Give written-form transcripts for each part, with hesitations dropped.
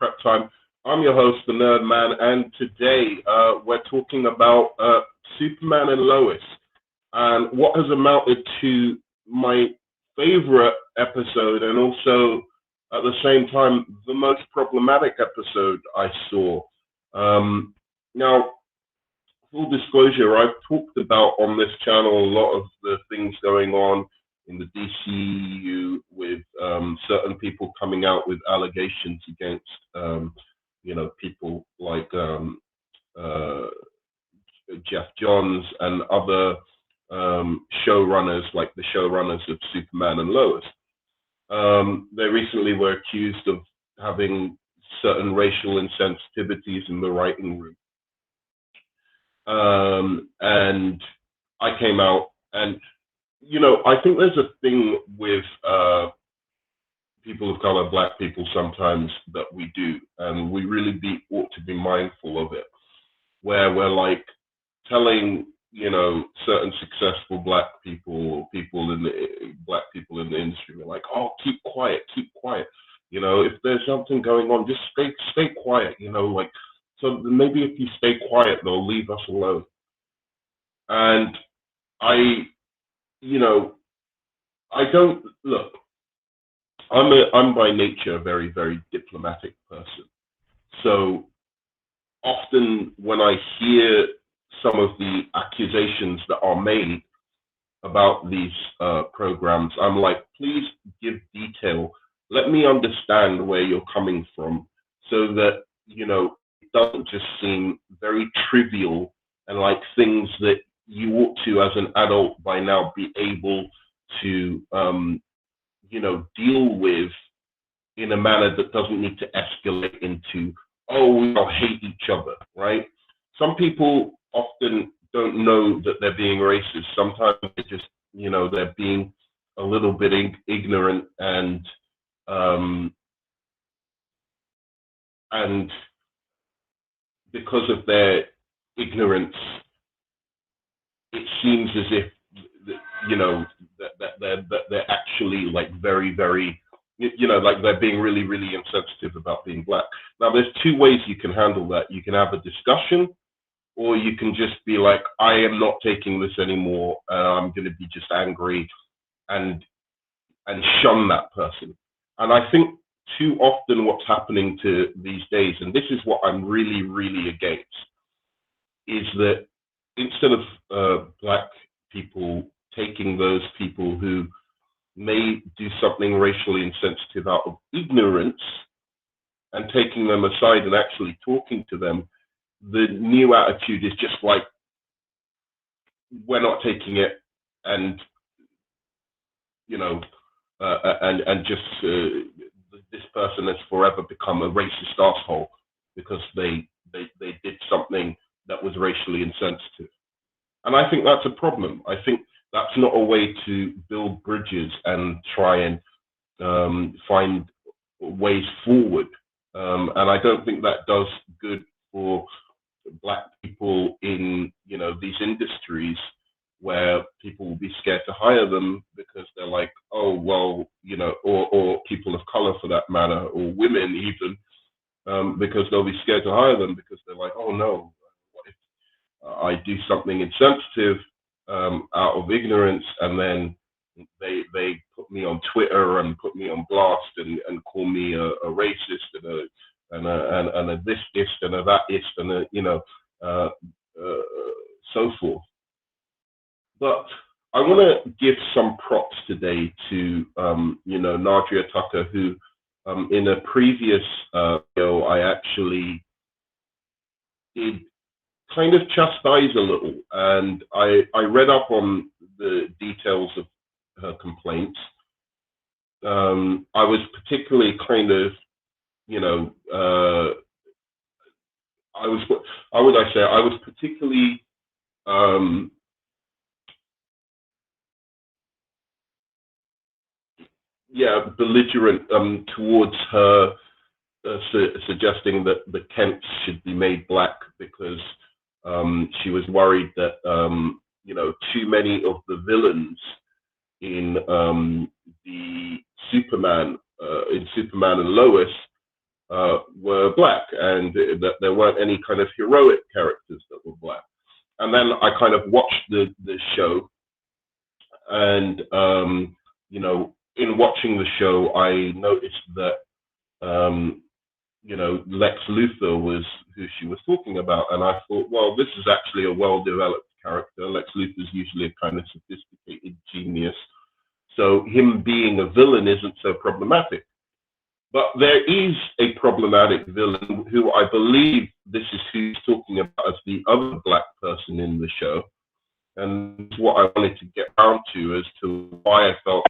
Prep Time. I'm your host, the Nerd Man, and today we're talking about Superman and Lois, and what has amounted to my favorite episode, and also at the same time the most problematic episode I saw. Now, full disclosure, I've talked about on this channel a lot of the things going on in the DCU with certain people coming out with allegations against, people like Jeff Johns and other showrunners, like the showrunners of Superman and Lois. They recently were accused of having certain racial insensitivities in the writing room. And I came out, and I think there's a thing with people of color, black people, sometimes that we do, and we really ought to be mindful of it, where we're like telling certain successful black people, black people in the industry, we're like, oh, keep quiet, keep quiet. If there's something going on, just stay quiet. So maybe if you stay quiet, they'll leave us alone. And I don't look. I'm by nature a very, very diplomatic person. So often when I hear some of the accusations that are made about these programs, I'm like, please give detail. Let me understand where you're coming from, so that it doesn't just seem very trivial and like things that you ought to, as an adult by now, be able to deal with in a manner that doesn't need to escalate into, oh, we all hate each other, right? Some people often don't know that they're being racist. Sometimes they just, they're being a little bit ignorant, and because of their ignorance, it seems as if that they're actually like very, very, like they're being really, really insensitive about being black. Now, there's two ways you can handle that. You can have a discussion, or you can just be like, I am not taking this anymore. I'm going to be just angry and shun that person. And I think too often what's happening to these days, and this is what I'm really, really against, is that instead of black people taking those people who may do something racially insensitive out of ignorance and taking them aside and actually talking to them, the new attitude is just like, we're not taking it, and this person has forever become a racist asshole because they did something that was racially insensitive. And I think that's a problem. I think that's not a way to build bridges and try and find ways forward. And I don't think that does good for black people in these industries, where people will be scared to hire them because they're like, oh, well, or people of color for that matter, or women even, because they'll be scared to hire them because they're like, oh no, what if I do something insensitive out of ignorance, and then they put me on Twitter and put me on blast and call me a racist and a this-ist and a that-ist and a so forth. But I want to give some props today to Nadria Tucker, who in a previous video I actually did kind of chastise a little, and I read up on the details of her complaints. I was particularly kind of, I was particularly belligerent towards her suggesting that the Kents should be made black because she was worried that too many of the villains in the Superman and Lois were black, and that there weren't any kind of heroic characters that were black. And then I kind of watched the show, and in watching the show, I noticed that Lex Luthor was who she was talking about, and I thought, well, this is actually a well-developed character. Lex Luthor is usually a kind of sophisticated genius, so him being a villain isn't so problematic. But there is a problematic villain who I believe this is who he's talking about as the other black person in the show. And what I wanted to get down to as to why I felt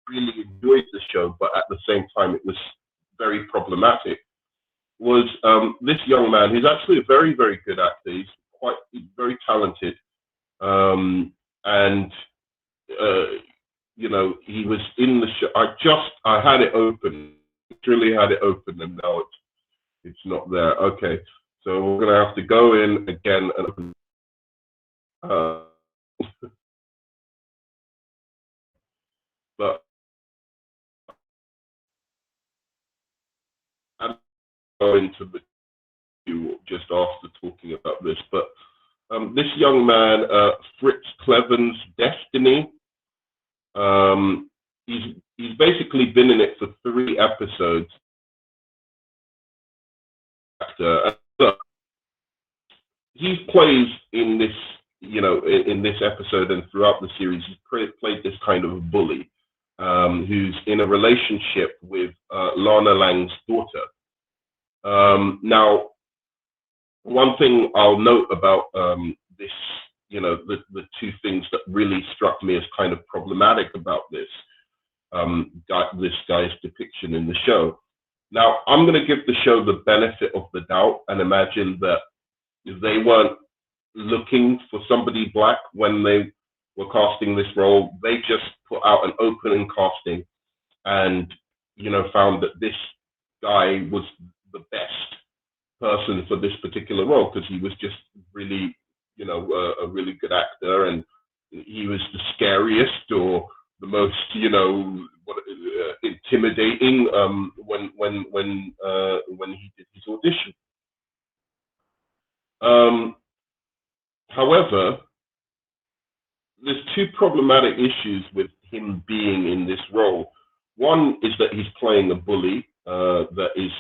really enjoyed the show, but at the same time it was very problematic, was this young man who's actually a very, very good actor. He's very talented. And he was in the show. I had it open, literally had it open, and now it's not there. Okay, so we're gonna have to go in again and open. But I'm going to the just after talking about this. But this young man, Fritz Cleven's Destiny. He's basically been in it for 3 episodes. He plays in this, in this episode and throughout the series, he's played this kind of bully who's in a relationship with Lana Lang's daughter. Now, one thing I'll note about this, the 2 things that really struck me as kind of problematic about this guy's depiction in the show. Now, I'm going to give the show the benefit of the doubt and imagine that they weren't looking for somebody black when they were casting this role. They just put out an opening casting and, found that this guy was the best person for this particular role because he was just really, a really good actor, and he was the scariest or the most, intimidating when he did his audition. However, there's 2 problematic issues with him being in this role. One is that he's playing a bully that is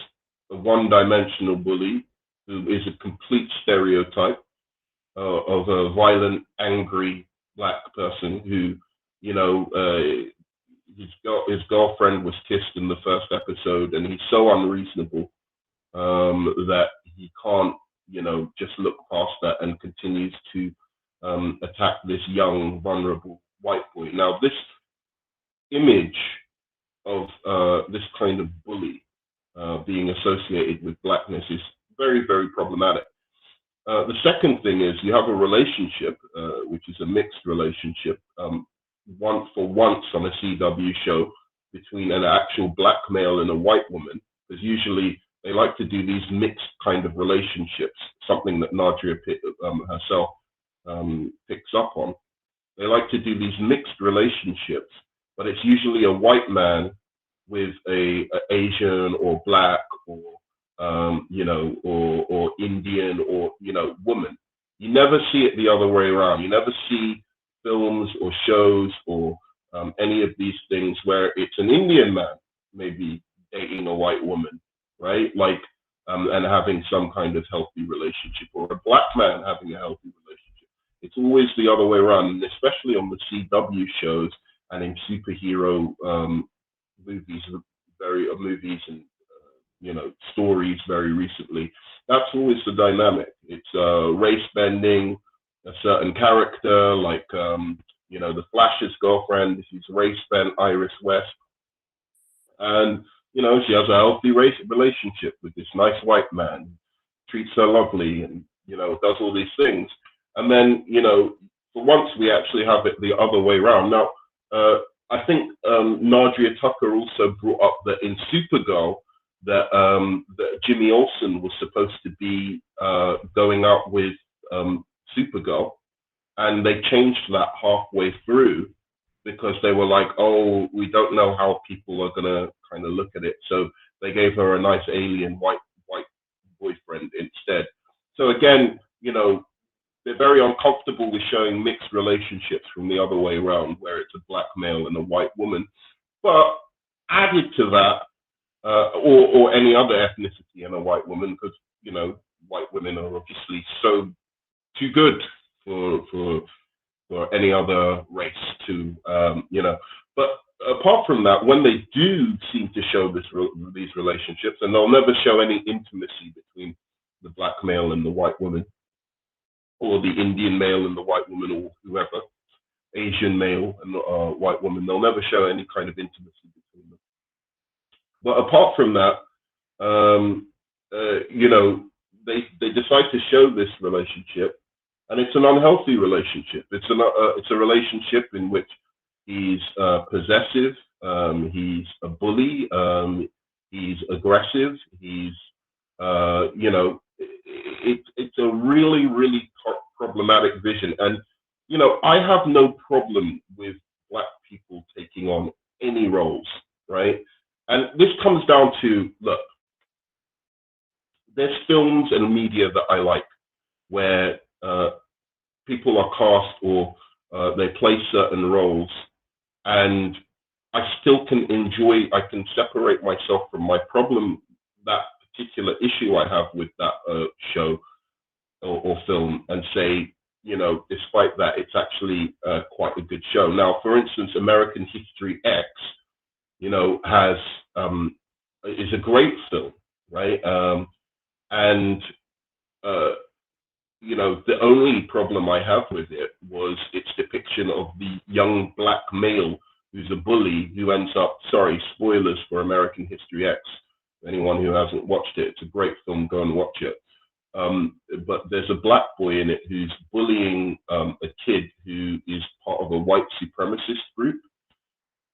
a one-dimensional bully who is a complete stereotype of a violent, angry black person who, his girlfriend was kissed in the first episode, and he's so unreasonable that he can't, just look past that and continues to attack this young, vulnerable white boy. Now, this image of this kind of bully being associated with blackness is very, very problematic. The second thing is you have a relationship, which is a mixed relationship, for once on a CW show between an actual black male and a white woman, because usually they like to do these mixed kind of relationships, something that Nadria herself picks up on. They like to do these mixed relationships, but it's usually a white man with a Asian or black or or Indian or woman. You never see it the other way around. You never see films or shows or any of these things where it's an Indian man maybe dating a white woman, right? Like and having some kind of healthy relationship, or a black man having a healthy relationship. It's always the other way around, and especially on the CW shows and in superhero movies and stories very recently. That's always the dynamic. It's race bending, a certain character like the Flash's girlfriend. She's race bent, Iris West, and she has a healthy race relationship with this nice white man, treats her lovely, and does all these things. And then for once we actually have it the other way around. Now I think Nadria Tucker also brought up that in Supergirl that Jimmy Olsen was supposed to be going out with Supergirl, and they changed that halfway through because they were like, oh, we don't know how people are going to kind of look at it. So They gave her a nice alien white boyfriend instead. So again, they're very uncomfortable with showing mixed relationships from the other way around, where it's a black male and a white woman. But added to that, or any other ethnicity and a white woman, because white women are obviously so too good for any other race to. But apart from that, when they do seem to show these relationships, and they'll never show any intimacy between the black male and the white woman, or the Indian male and the white woman, or whoever, Asian male and white woman. They'll never show any kind of intimacy between them. But apart from that, they decide to show this relationship, and it's an unhealthy relationship. It's a relationship in which he's possessive, he's a bully, he's aggressive, he's it's a really, really problematic vision. And I have no problem with black people taking on any roles, right? And this comes down to, look, there's films and media that I like where people are cast or they play certain roles, and I still can I can separate myself from my problem, that particular issue I have with that show or film, and say, despite that, it's actually quite a good show. Now, for instance, American History X, has is a great film, right? And the only problem I have with it was its depiction of the young black male who's a bully who ends up, sorry, spoilers for American History X, anyone who hasn't watched it, it's a great film, go and watch it. But there's a black boy in it who's bullying a kid who is part of a white supremacist group.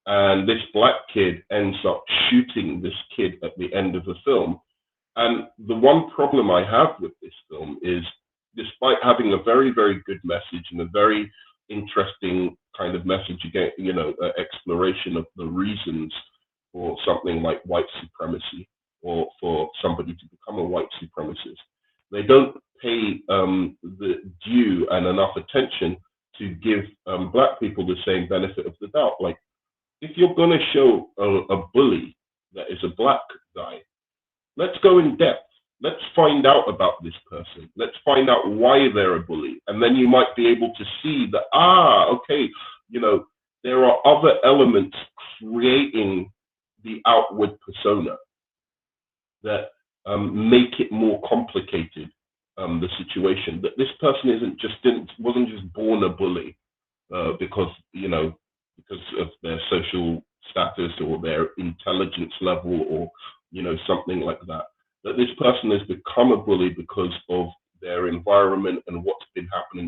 And this black kid ends up shooting this kid at the end of the film. And the one problem I have with this film is, despite having a very, very good message and a very interesting kind of message, again, exploration of the reasons for something like white supremacy, or for somebody to become a white supremacist, they don't pay the due and enough attention to give black people the same benefit of the doubt. Like, if you're going to show a bully that is a black guy, let's go in depth. Let's find out about this person. Let's find out why they're a bully. And then you might be able to see that, okay, there are other elements creating the outward persona that make it more complicated, the situation. That this person wasn't just born a bully because of their social status or their intelligence level, or something like that. That this person has become a bully because of their environment and what's been happening